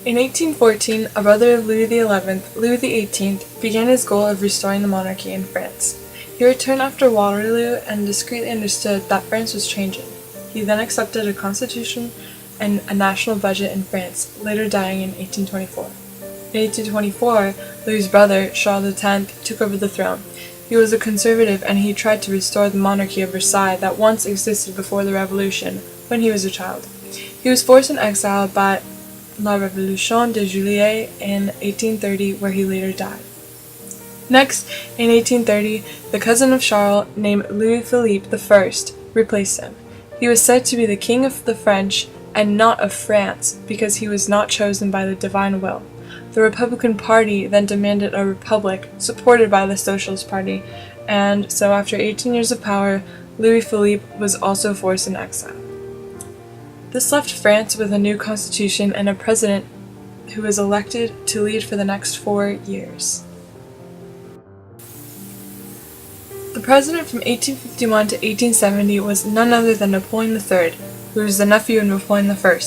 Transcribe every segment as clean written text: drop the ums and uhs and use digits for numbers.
In 1814, a brother of Louis XI, Louis XVIII, began his goal of restoring the monarchy in France. He returned after Waterloo and discreetly understood that France was changing. He then accepted a constitution and a national budget in France, later dying in 1824. In 1824, Louis's brother, Charles X, took over the throne. He was a conservative and he tried to restore the monarchy of Versailles that once existed before the Revolution, when he was a child. He was forced in exile by La Révolution de Juillet in 1830, where he later died. Next, in 1830, the cousin of Charles, named Louis-Philippe I, replaced him. He was said to be the king of the French and not of France because he was not chosen by the divine will. The Republican Party then demanded a republic supported by the Socialist Party, and so after 18 years of power, Louis-Philippe was also forced in exile. This left France with a new constitution and a president who was elected to lead for the next 4 years. The president from 1851 to 1870 was none other than Napoleon III, who was the nephew of Napoleon I.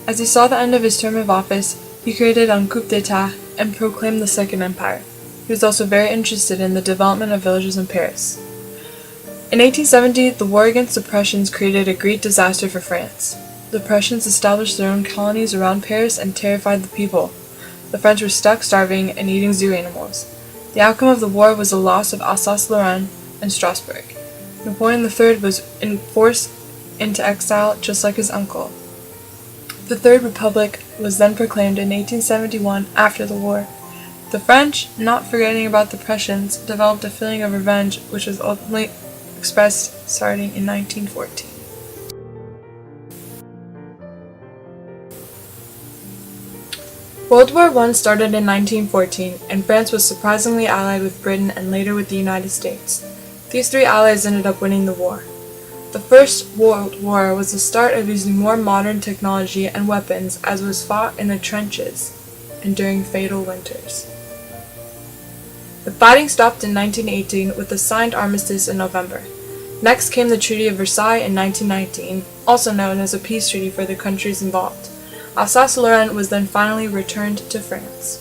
As he saw the end of his term of office, he created un coup d'état and proclaimed the Second Empire. He was also very interested in the development of villages in Paris. In 1870, the war against the Prussians created a great disaster for France. The Prussians established their own colonies around Paris and terrified the people. The French were stuck starving and eating zoo animals. The outcome of the war was the loss of Alsace-Lorraine and Strasbourg. Napoleon III was forced into exile just like his uncle. The Third Republic was then proclaimed in 1871 after the war. The French, not forgetting about the Prussians, developed a feeling of revenge which was ultimately expressed starting in 1914. World War I started in 1914, and France was surprisingly allied with Britain and later with the United States. These three allies ended up winning the war. The First World War was the start of using more modern technology and weapons as was fought in the trenches and during fatal winters. The fighting stopped in 1918 with the signed armistice in November. Next came the Treaty of Versailles in 1919, also known as a peace treaty for the countries involved. Alsace-Lorraine was then finally returned to France.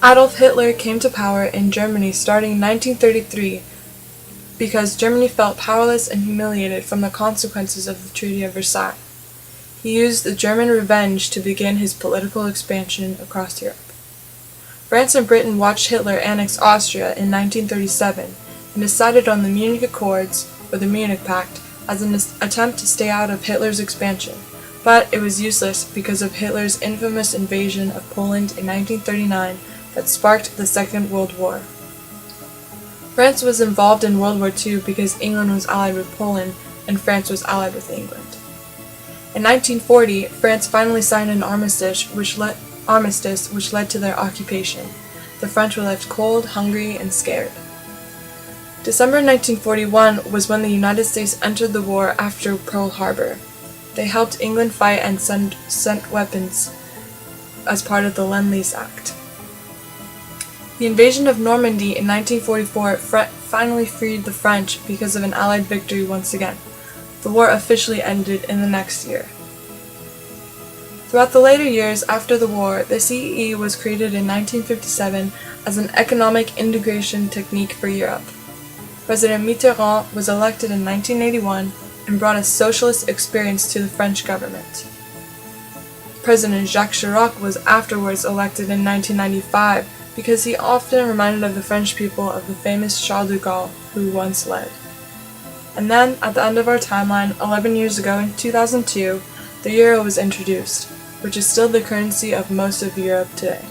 Adolf Hitler came to power in Germany starting in 1933 because Germany felt powerless and humiliated from the consequences of the Treaty of Versailles. He used the German revenge to begin his political expansion across Europe. France and Britain watched Hitler annex Austria in 1937 and decided on the Munich Accords, or the Munich Pact, as an attempt to stay out of Hitler's expansion, but it was useless because of Hitler's infamous invasion of Poland in 1939 that sparked the Second World War. France was involved in World War II because England was allied with Poland and France was allied with England. In 1940, France finally signed an armistice which led to their occupation. The French were left cold, hungry, and scared. December 1941 was when the United States entered the war after Pearl Harbor. They helped England fight and sent weapons as part of the Lend-Lease Act. The invasion of Normandy in 1944 finally freed the French because of an Allied victory once again. The war officially ended in the next year. Throughout the later years after the war, the CEE was created in 1957 as an economic integration technique for Europe. President Mitterrand was elected in 1981 and brought a socialist experience to the French government. President Jacques Chirac was afterwards elected in 1995 because he often reminded of the French people of the famous Charles de Gaulle who once led. And then, at the end of our timeline, 11 years ago in 2002, the euro was introduced, which is still the currency of most of Europe today.